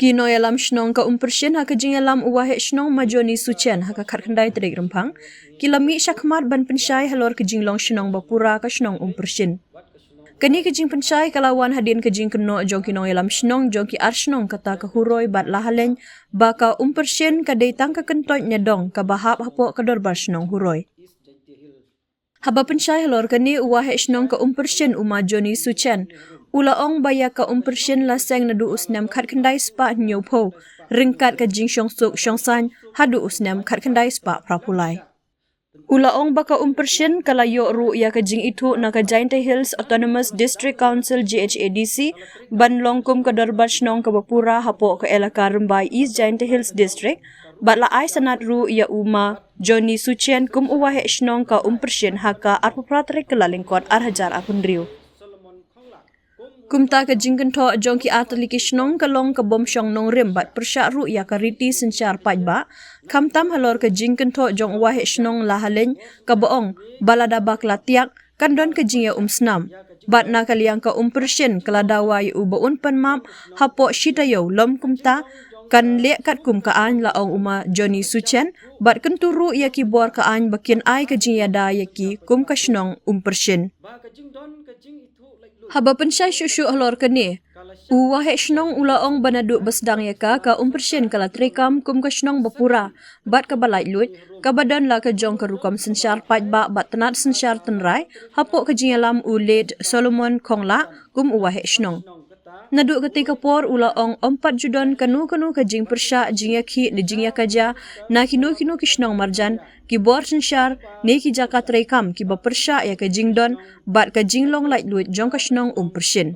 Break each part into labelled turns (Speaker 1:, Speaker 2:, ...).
Speaker 1: Kino yalam shnong ka umpersyen ha kajing yalam uwahe shnong majoni suchen ha ka khandai trik rempang kilami syakmat ban pensyai halor kajing long shnong bapura ka shnong umpersyen. Kani kajing pensyai kalawan hadin kajing keno jong kino yalam shnong jong ki ar shnong kata ka huroi bat lahalen baka umpersyen ka deitang ka kentoy nyadong ka bahap hapo ka dorbar shnong huroi. Haba pensyai halor kani uwahe shnong ka umpersyen umajoni suchen. Ulaong baya ka umpersyen laseng nadu usnam khat khandai spa nyopo ringkat ka jing syong suk syong san hadu usnam khat khandai spa prapulai. Ulaong baka umpersyen kalayo ru ya ka jing itu na ka Jainte Hills Autonomous District Council GHADC ban longkum ka darbar shnong ka bapura hapo ka elaka Rumbai East Jainte Hills District batla ai sanat ru ya uma Johnny Suchen kum uwahe shnong ka umpersyen haka arpapratrik kelalingkot arhajar apunriu. Kumta ka jingkan tho jong ki atliki shnong ka long ka bom syong nong rim bat persya ru ya ka riti sensyar pajba kamtam halor ka jingkan tho jong wahe shnong lahalen ka boong balada bak latiak kandon ka jingya snam bat na kaliang ka umpersyen kaladawai ubaun panmap hapo shitayo lom kumta kan lek kat kum kaan laong uma Johnny Suchen bat kenturu ya ki bor kaan bakin ai ka jingya da ya ki kum ka shnong umpersyen. Haba pensyai syusyu halor kani. Uwahe shnong ulaong banaduk basdang yaka ka umpersyen kala trekam kum ka shnong bapura. Bat ka balai lut, ka badan la ka jong ka rukam sensyar pajba bat tenat sensyar tenrai, hapok ka jingalam ulid Solomon Kongla kum uwahe shnong. Naduk ketika por ulaong 4 judon kanu ka jing persya jing yakhi ni jing yakaja na kinu ki shnong marjan ki bor sensyar ne ki jaka trekam ki ba persya ya ka jing don bat ka jing long light lut jong ka shnong umpersyen.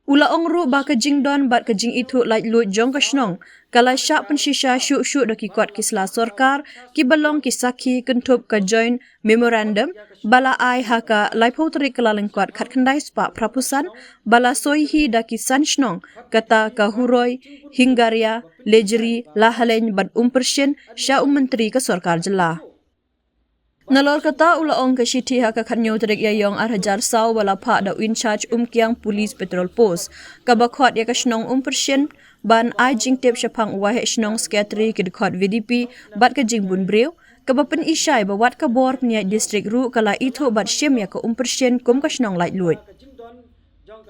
Speaker 1: Ulaong ru ba ka jing don bat ka jing itu light lut jong ka shnong kala syak pensisya syuk da ki kot ki sela sorkar ki balong ki sakhi kentup ka join memorandum bala ai haka laipo trik kelaling kot khat khandai spa prapusan bala soihi da ki san shnong kata ka huroi hingaria lejeri lahalen bat umpersyen sya menteri ka sorkar jela. Nalor kata ulaong ka shiti haka khanyo trik yayong arhajar saw wala pha da in charge kiang police patrol post ka bakhot ya ka shnong umpersyen ban ai jing tep syapang wahe shnong secretary ki dekhot VDP bat ka jing bun brew ka bapen isyai bawat ka bor pnya district ru kala itho bat syem ya ka umpersyen kum ka shnong light lut.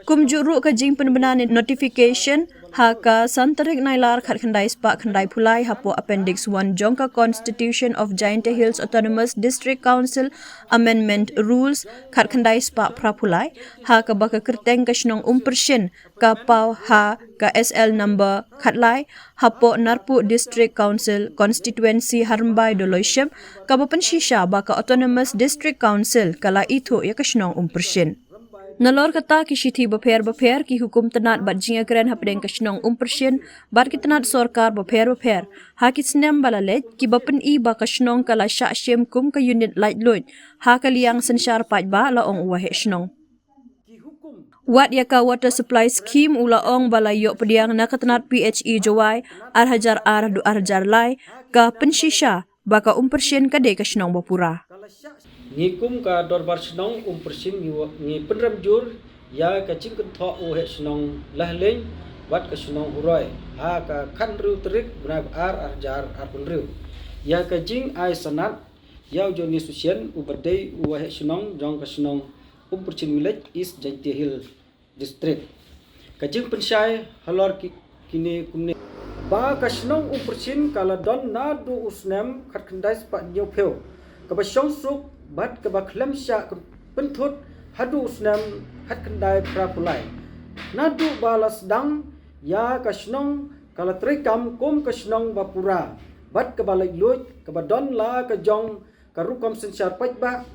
Speaker 1: Kum juru ka jing penbenan notification haka santarik nailar khat khandai spa khandai phulai hapo appendix 1 jongka Constitution of Jainte Hills Autonomous District Council Amendment Rules khat khandai spa praphulai haka baka kerteng ka shnong umpersyen ka pau ha ka SL number khatlai hapo Narpu District Council Constituency Harmbai Doloisham ka bapen shisha baka Autonomous District Council kala itho ya ka shnong umpersyen. Nalor kata ki shithi bapher ki hukum tenat bat jinga keren hapdeng ka shnong umpersyen bat ki tenat sorkar bapher ha ki snem balalej ki bapen I ba ka shnong kala syak syem kum ka unit light load ha ka liang sensyar pajba laong uwahe shnong. Wat yaka water supply scheme ulaong balayok pediang na katenat PHE jawai arhajar du arhajar lai ka pensisya baka umpersyen kade ka shnong bapura.
Speaker 2: Ngikum ka dorbar shnong umpersyen ngi penram jur ya ka jingkan tho uhe shnong lahleng bat ka shnong huroi ha ka khan ru trik bna arjar arpunriu ya ka jing ai sanat ya Johnny Suchen ubadei uhe shnong jong ka shnong umpersyen village East Jainte Hill district ka jing pensyai halor kini kumne ba ka shnong umpersyen kala don na du usnam khat khandai spa nyopeu ka ba syong suk bat ka bakhlam sya penthut hadu usnam khat khandai prapulai nadu balas dang ya ka shnong kala trekam kum ka shnong bapura bat ka balai lut ka badon la ka jong ka rukam sensyar pajba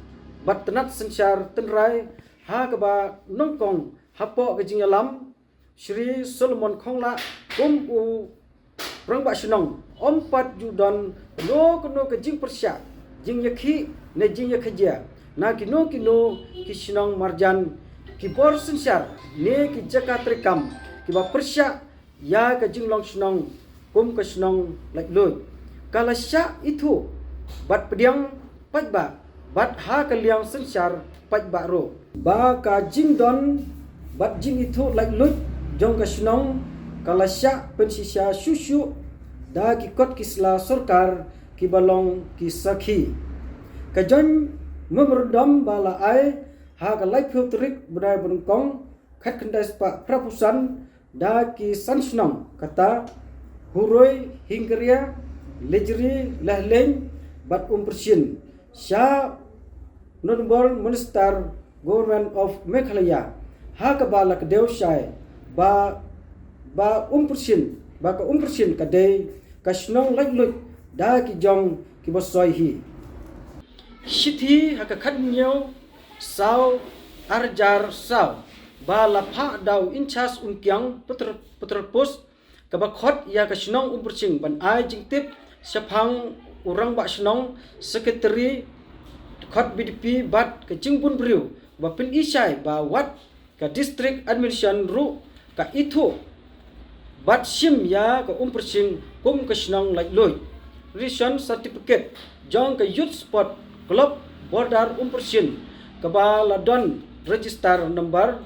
Speaker 2: bat tenat sensyar tenrai ha ka ba nongkong hapo ka jingalam Shri Solomon Kongla kum u rangba shnong ompat judon no ka jing persya jing yakhi ne jing yakhaja na kino ki shnong marjan ki bor sensyar ne ki jakat rekam ki ba persya ya ka jing long shnong kum ka shnong lak lut kala sya itu bat pediang pajba bat ha ka liang sensyar pajba ro ba ka jing don bat jing itu lak lut jong ka shnong kalasya pensisya syusyu da ki kot kisla sarkar ki balong ki sakhi kajon memerdam bala ai ha ka lai filtrik budai bungkong khat kendai spa prapusan da ki sansnong kata huroi hingkria lejri lahleng bat persen sya Honorable Minister Government of Meghalaya ha ka bala ka deu shai ba persen ba ka persen ka dei ka snong lai lut da ki jong ki bosoi hi Shithi haka kadnyo saw arjar saw ba la pha daw inchas unkyang putrpus kabakhot ya ka shnong umperching ban ai jingtip saphang urang ba shnong secretary khot BDP bat ka jingbun briu ba pin isai ba wat ka district administration ru ka ithu bat sim ya ka umperching kum ka shnong lai loi ration certificate jong ka youth sport Club Border persen kabala don register number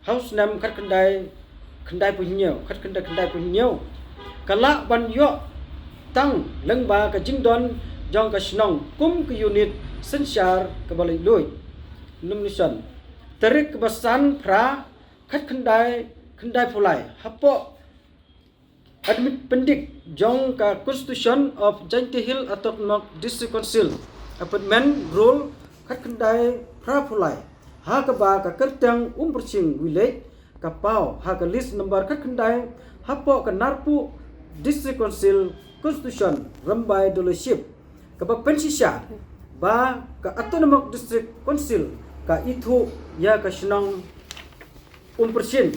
Speaker 2: house name khat kendai punya khat kendai punya kala ban yo tang lengba ka jingdon jong ka snong kum ke unit sensar kabala loi nomination tarik kebasan pra khat kendai pulai hapo admit pendik jong ka constitution of Jainti Hill Autonomous District Council Apartment Rule khat kendai prapulai ha ka ba ka kertang persen village ka pau ha ka list number khat kendai hapo ka narpu district council constitution rambai dealership ka ba pensisya ba ka autonomous district council ka itu ya ka senang persen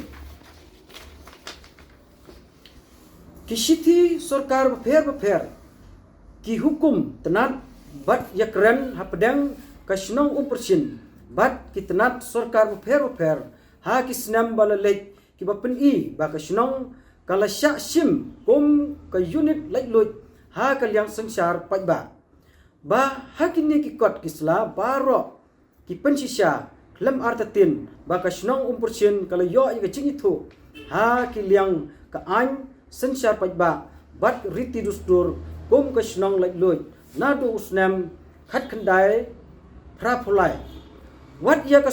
Speaker 2: kisiti sarkar bapher ki hukum tenat bat yakran hapadang kasnong persen bat kitnat sarkar bapher ha kisnam balalek ki bapen I ba kasnong kalasya sim kum ka unit lailut ha kalyang sensar pajba ba hakini ki kot kisla baro ki pensisya klem artatin ba kasnong persen kalayo i ka jingitu ha kilyang ka an sensar pajba bat riti dustur kum kasnong lailut nadu usnam khat kendai prapulai what ya ka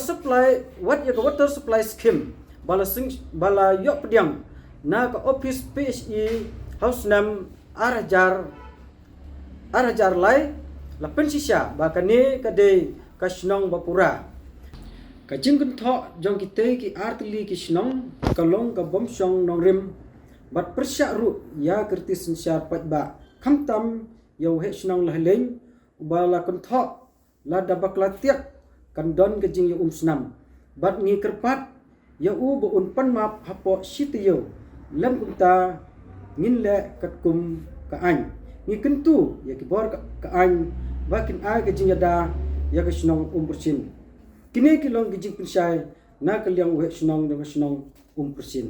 Speaker 2: water supply scheme bala yo pediang na ka office PSE house nam arajar lai la pensisya ba kane ka de ka snong bapura ka jingkun tho jong kite ki artli ki snong kalong ka bomsong nongrim bat persya ru ya kerti sensar pajba khamtam yau he snong la leng bala kun tho la dabak latiak kan don ke jing yu snam bat ngi kerpat ya u bu un pan map hapo sitiyo lam kunta ngin le kat kum ka an ngi kentu ya ki bor ka an bakin a ke jing yada ya ke snong persen kini ki long ke jing pinsai na ke liang u he snong de snong persen